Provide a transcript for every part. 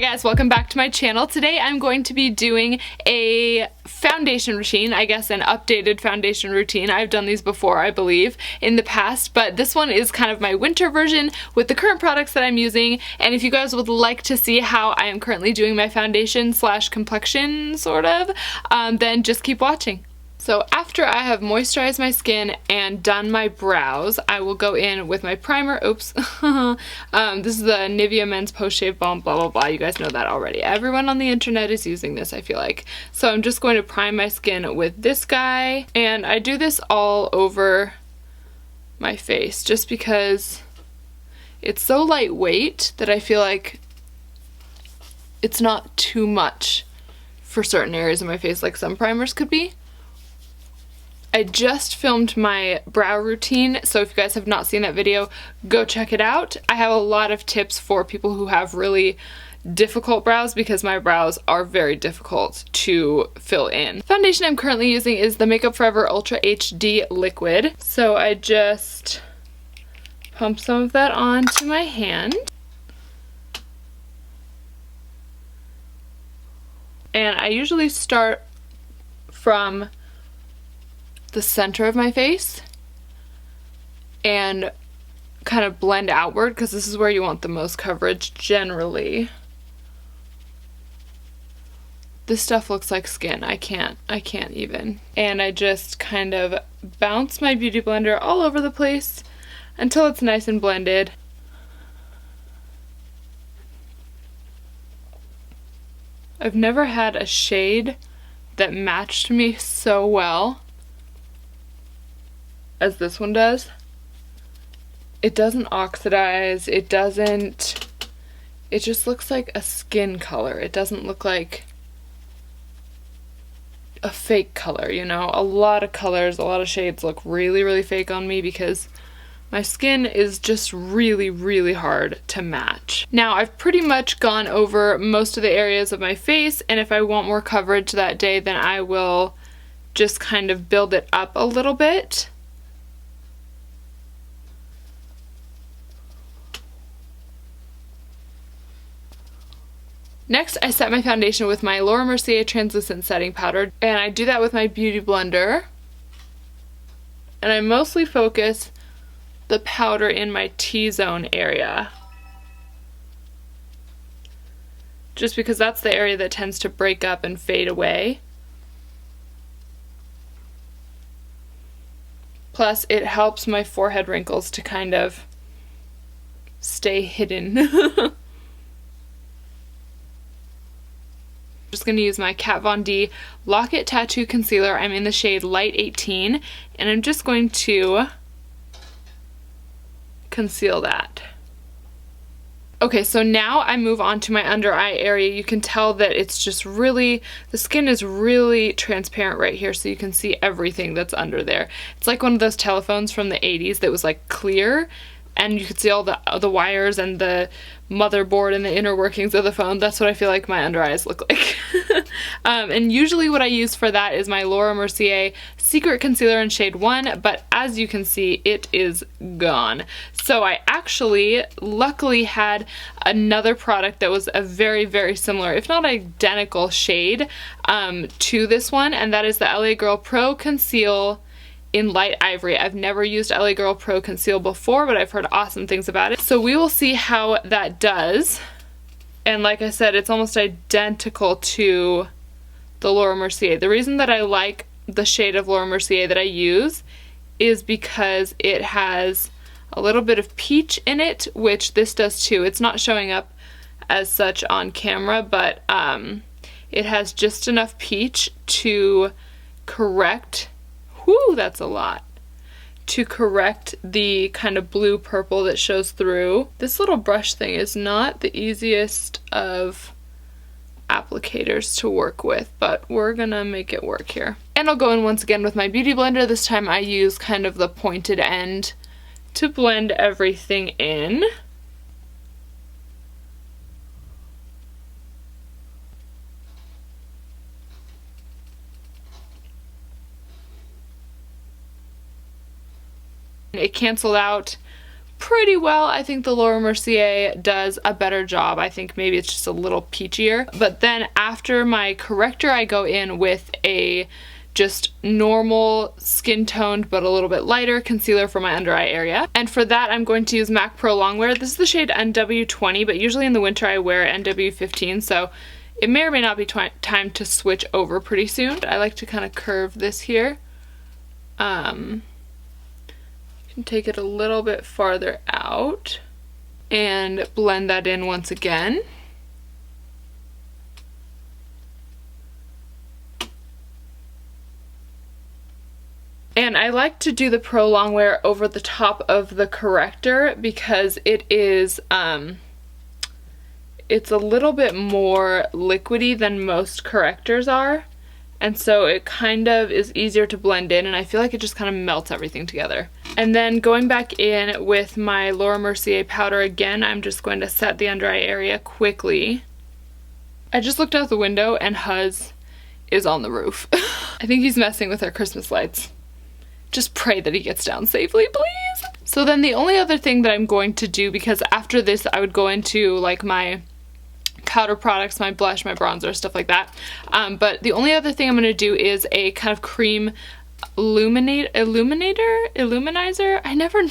guys, welcome back to my channel. Today I'm going to be doing a foundation routine, I guess an updated foundation routine. I've done these before, I believe, in the past, but this one is kind of my winter version with the current products that I'm using. And if you guys would like to see how I am currently doing my foundation slash complexion, sort of, then just keep watching. So after I have moisturized my skin and done my brows, I will go in with my primer. Oops. This is the Nivea Men's Post Shave Balm, blah, blah, blah. You guys know that already. Everyone on the internet is using this, I feel like. So I'm just going to prime my skin with this guy. And I do this all over my face just because it's so lightweight that I feel like it's not too much for certain areas of my face like some primers could be. I just filmed my brow routine, so if you guys have not seen that video, go check it out. I have a lot of tips for people who have really difficult brows because my brows are very difficult to fill in. The foundation I'm currently using is the Makeup Forever Ultra HD Liquid. So I just pump some of that onto my hand. And I usually start from the center of my face and kind of blend outward because this is where you want the most coverage generally. This stuff looks like skin. I can't even. And I just kind of bounce my beauty blender all over the place until it's nice and blended. I've never had a shade that matched me so well as this one does. It doesn't oxidize, it just looks like a skin color. It doesn't look like a fake color, you know? A lot of colors, a lot of shades look really, really fake on me because my skin is just really, really hard to match. Now, I've pretty much gone over most of the areas of my face, and if I want more coverage that day, then I will just kind of build it up a little bit. Next, I set my foundation with my Mercier translucent setting powder, and I do that with my beauty blender. And I mostly focus the powder in my T-zone area, just because that's the area that tends to break up and fade away. Plus, it helps my forehead wrinkles to kind of stay hidden. Just going to use my Kat Von D Lock-It Tattoo Concealer. I'm in the shade Light 18, and I'm just going to conceal that. Okay, so now I move on to my under eye area. You can tell that it's just really, the skin is really transparent right here, so you can see everything that's under there. It's like one of those telephones from the 80s that was like clear, and you could see all the wires and the motherboard and the inner workings of the phone. That's what I feel like my under eyes look like. And usually what I use for that is my Mercier Secret Concealer in shade 1, but as you can see, it is gone. So I actually luckily had another product that was a very, very similar, if not identical shade to this one, and that is the LA Girl Pro Conceal in Light Ivory. I've never used LA Girl Pro Conceal before, but I've heard awesome things about it. So we will see how that does. And like I said, it's almost identical to the Mercier. The reason that I like the shade of Mercier that I use is because it has a little bit of peach in it, which this does too. It's not showing up as such on camera, but it has just enough peach to correct, whoo, that's a lot, to correct the kind of blue purple that shows through. This little brush thing is not the easiest of applicators to work with, but we're gonna make it work here. And I'll go in once again with my beauty blender. This time I use kind of the pointed end to blend everything in. It canceled out pretty well. I think the Laura Mercier does a better job. I think maybe it's just a little peachier. But then after my corrector, I go in with a just normal skin toned but a little bit lighter concealer for my under eye area. And for that I'm going to use MAC Pro Longwear. This is the shade NW20, but usually in the winter I wear NW15, so it may or may not be time to switch over pretty soon. I like to kind of curve this here. You can take it a little bit farther out and blend that in once again. And I like to do the Pro Longwear over the top of the corrector because it is, it's a little bit more liquidy than most correctors are. And so it kind of is easier to blend in, and I feel like it just kind of melts everything together. And then going back in with my Laura Mercier powder again, I'm just going to set the under eye area quickly. I just looked out the window and Huz is on the roof. I think he's messing with our Christmas lights. Just pray that he gets down safely, please. So then the only other thing that I'm going to do, because after this I would go into like my powder products, my blush, my bronzer, stuff like that. But the only other thing I'm going to do is a kind of cream illuminizer? I never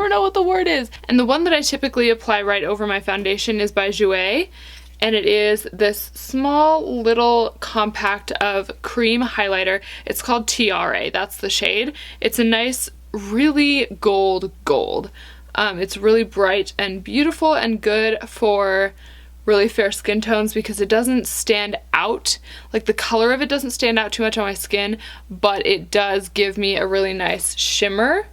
know what the word is. And the one that I typically apply right over my foundation is by Jouer. And it is this small little compact of cream highlighter. It's called Tiare, that's the shade. It's a nice, really gold. It's really bright and beautiful and good for really fair skin tones because it doesn't stand out. Like the color of it doesn't stand out too much on my skin, but it does give me a really nice shimmer,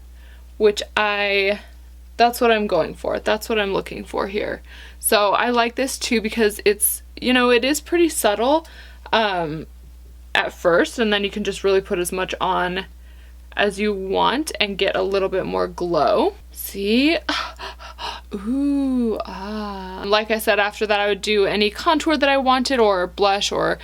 which that's what I'm going for. That's what I'm looking for here. So I like this too because it's, you know, it is pretty subtle at first, and then you can just really put as much on as you want and get a little bit more glow. See? Ooh, ah. Like I said, after that I would do any contour that I wanted, or blush or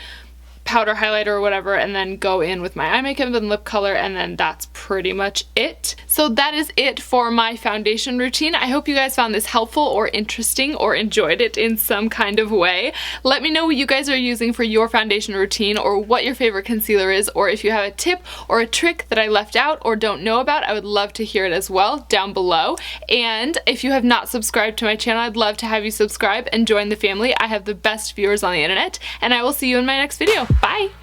powder highlighter or whatever, and then go in with my eye makeup and lip color, and then that's pretty much it. So that is it for my foundation routine. I hope you guys found this helpful or interesting or enjoyed it in some kind of way. Let me know what you guys are using for your foundation routine, or what your favorite concealer is, or if you have a tip or a trick that I left out or don't know about. I would love to hear it as well down below. And if you have not subscribed to my channel, I'd love to have you subscribe and join the family. I have the best viewers on the internet, and I will see you in my next video. Bye!